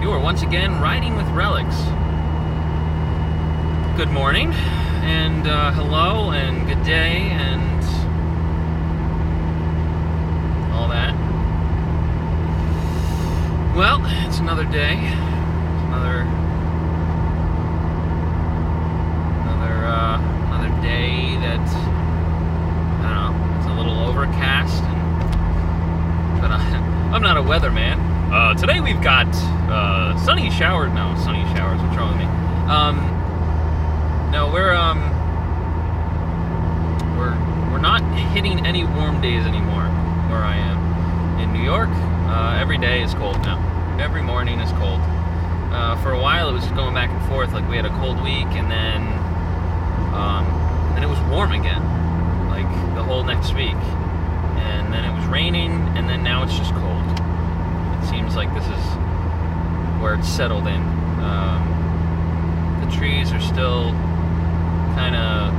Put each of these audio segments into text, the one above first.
You are once again riding with Relyks. Good morning, and hello, and good day, and all that. Well, it's another day. It's another day that, I don't know, it's a little overcast, but I'm not a weatherman. Today we've got sunny showers. No, sunny showers. What's wrong with me? No, we're not hitting any warm days anymore where I am. In New York, every day is cold now. Every morning is cold. For a while it was just going back and forth. Like we had a cold week, and then it was warm again, like the whole next week, and then it was raining, and then now it's just cold. It seems like this is where it's settled in. The trees are still kind of,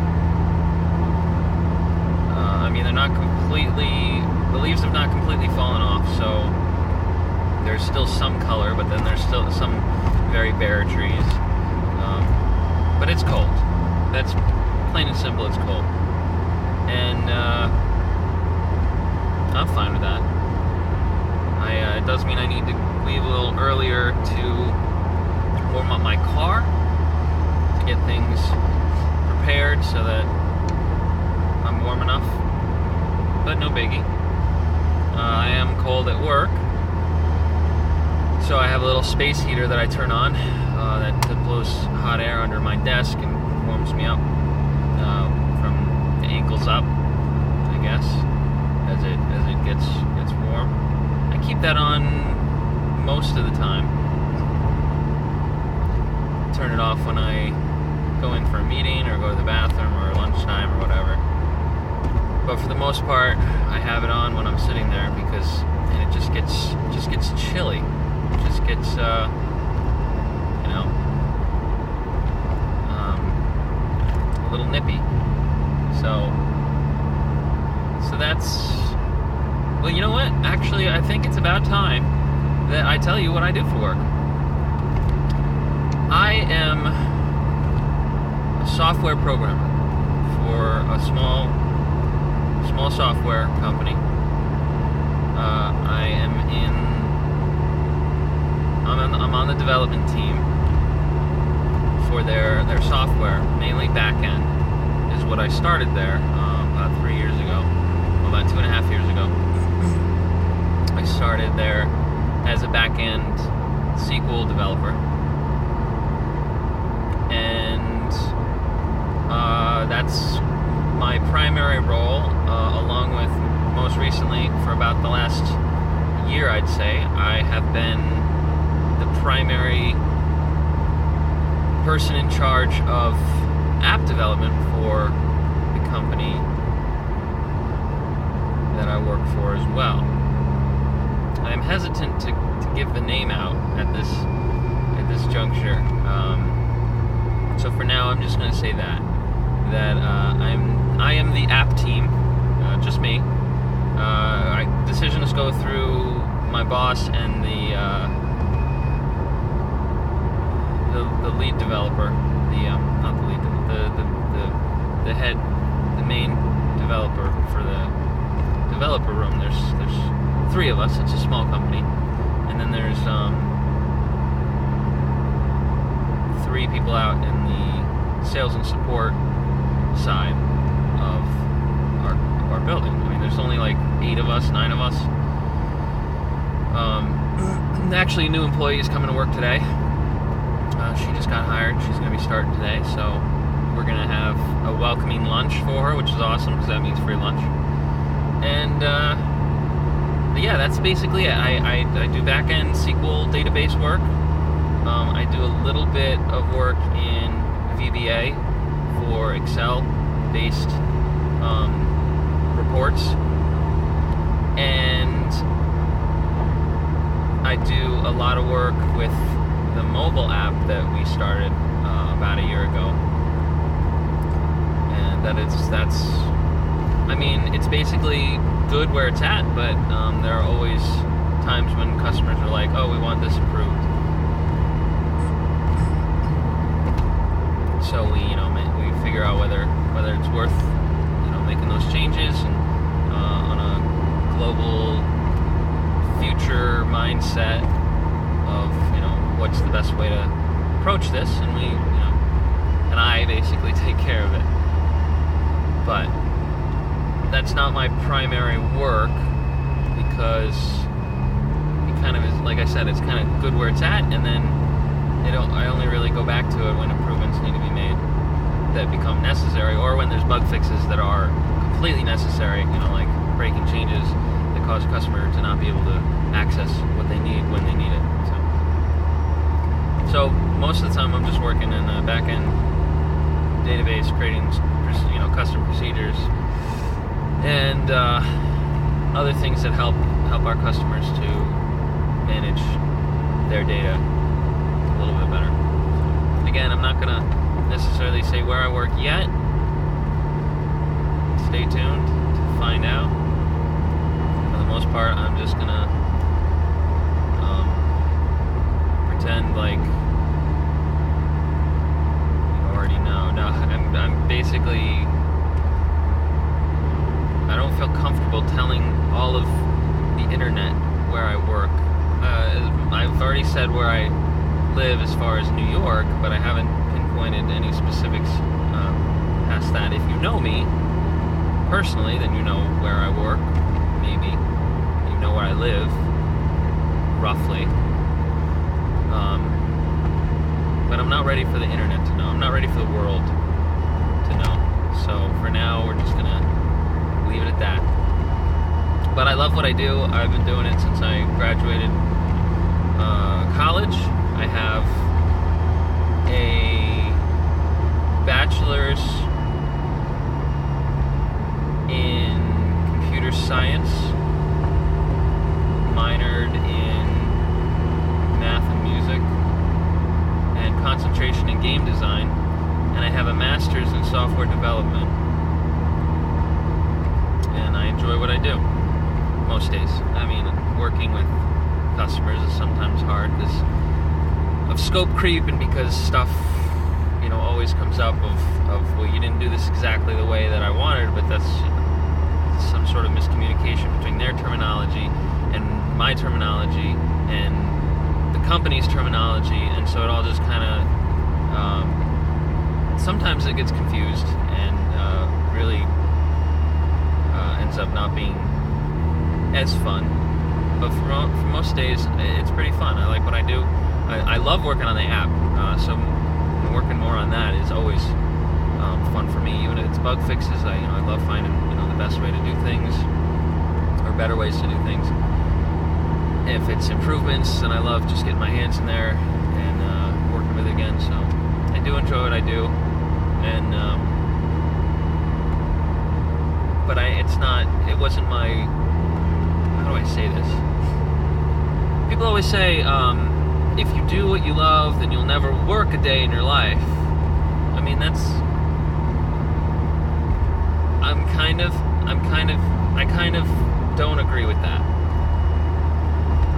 they're not completely, the leaves have not completely fallen off, so there's still some color, but then there's still some very bare trees. But it's cold. That's plain and simple, it's cold. And I'm fine with that. It does mean I need to leave a little earlier to warm up my car, to get things prepared so that I'm warm enough, but no biggie. I am cold at work, so I have a little space heater that I turn on that blows hot air under my desk and warms me up from the ankles up, I guess, as it gets warm. I keep that on most of the time. Turn it off when I go in for a meeting or go to the bathroom or lunchtime or whatever. But for the most part, I have it on when I'm sitting there because it just gets chilly. It just gets a little nippy. So that's, well, you know what? Actually, I think it's about time that I tell you what I do for work. I am a software programmer for a small software company. I'm on the development team for their software, mainly back-end is what I started there about 3 years ago, about 2.5 years ago. I started there as a back-end SQL developer, and that's my primary role, along with, most recently, for about the last year, I'd say, I have been the primary person in charge of app development for the company that I work for as well. I am hesitant to give the name out at this juncture. So for now, I'm just going to say that I am the app team, just me. Decisions go through my boss and the lead developer, not the lead, the head, the main developer for the developer room. There's 3 of us. It's a small company, and then there's 3 people out in the sales and support side of our building. I mean, there's only like 9 of us. Actually, a new employee is coming to work today. She just got hired. She's going to be starting today, so we're going to have a welcoming lunch for her, which is awesome because that means free lunch. And yeah, that's basically it. I do back-end SQL database work. I do a little bit of work in VBA for Excel-based reports, and I do a lot of work with the mobile app that we started about a year ago, and it's basically good where it's at, but there are always times when customers are like, oh, we want this improved, whether it's worth making those changes and on a global future mindset of what's the best way to approach this, and and I basically take care of it. But that's not my primary work, because it kind of is, like I said, it's kind of good where it's at, and then I only really go back to it when improvements need to be made that become necessary, or when there's bug fixes that are completely necessary, like breaking changes that cause a customer to not be able to access what they need when they need it. So most of the time I'm just working in a back-end database, creating custom procedures and other things that help our customers to manage their data a little bit better. Again, I'm not gonna necessarily say where I work yet. Stay tuned to find out. For the most part, I'm just gonna pretend like you already know. No, I'm basically, I don't feel comfortable telling all of the internet where I work. I've already said where I live as far as New York, but I haven't pinpointed any specifics past that. If you know me personally, then you know where I work. Maybe you know where I live, roughly. But I'm not ready for the internet to know. I'm not ready for the world to know. So for now, we're just gonna leave it at that. But I love what I do. I've been doing it since I graduated college. I have a bachelor's in computer science, minored in math and music, and concentration in game design, and I have a master's in software development. And I enjoy what I do most days. I mean, working with customers is sometimes hard because of scope creep, and because stuff always comes up of well, you didn't do this exactly the way that I wanted, but that's some sort of miscommunication between their terminology and my terminology and the company's terminology, and so it all just kind of sometimes it gets confused and really ends up not being as fun. But for most days, it's pretty fun. I like what I do. I love working on the app, so working more on that is always fun for me. Even if it's bug fixes, I love finding the best way to do things, or better ways to do things. If it's improvements, then I love just getting my hands in there and working with it again. So I do enjoy what I do, and but it wasn't my, how do I say this? People always say, if you do what you love, then you'll never work a day in your life. I mean, I kind of don't agree with that.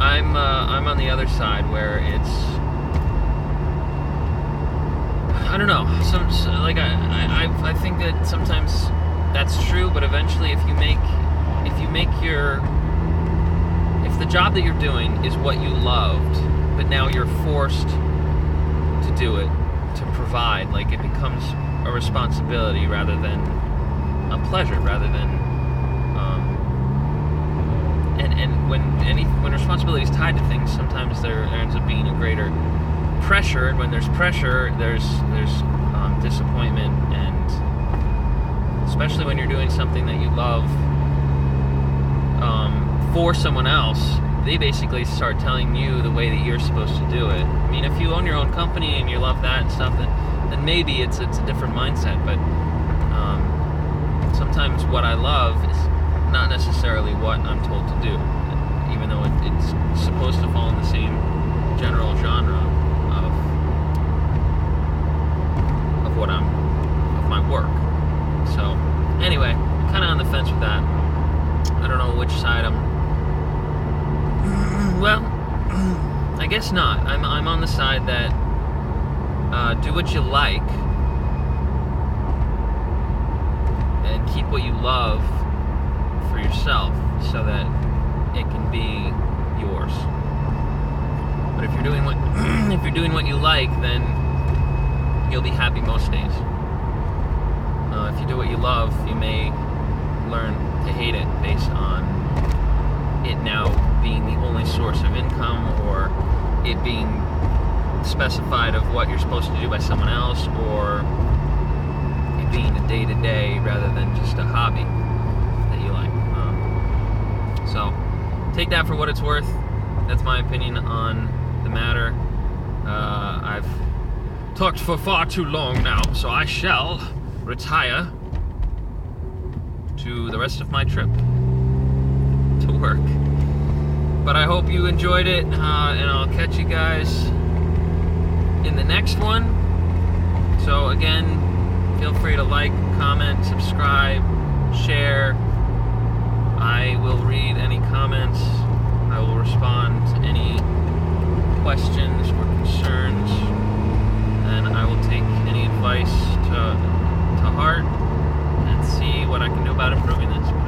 I'm on the other side where it's, I don't know. I think that sometimes that's true, but eventually, if the job that you're doing is what you loved, but now you're forced to do it, to provide, like, it becomes a responsibility rather than a pleasure, rather than and when responsibility is tied to things, sometimes there ends up being a greater pressure, and when there's pressure, there's disappointment, and especially when you're doing something that you love for someone else, they basically start telling you the way that you're supposed to do it. I mean, if you own your own company and you love that and stuff, then maybe it's a different mindset, but sometimes what I love is not necessarily what I'm told to do, even though it's supposed to fall in the same general genre of my work. So anyway, kind of on the fence with that. I don't know which side I'm. Well, I guess not. I'm on the side that do what you like, and keep what you love for yourself so that it can be yours. But if you're doing what if you're doing what you like, then you'll be happy most days. If you do what you love, you may learn to hate it based on it now being the only source of income, or it being specified of what you're supposed to do by someone else, or it being a day-to-day rather than just a hobby that you like. So take that for what it's worth. That's my opinion on the matter. I've talked for far too long now, so I shall retire to the rest of my trip to work. But I hope you enjoyed it, and I'll catch you guys in the next one. So again, feel free to like, comment, subscribe, share. I will read any comments. I will respond to any questions or concerns, and I will take any advice to heart and see what I can do about improving this.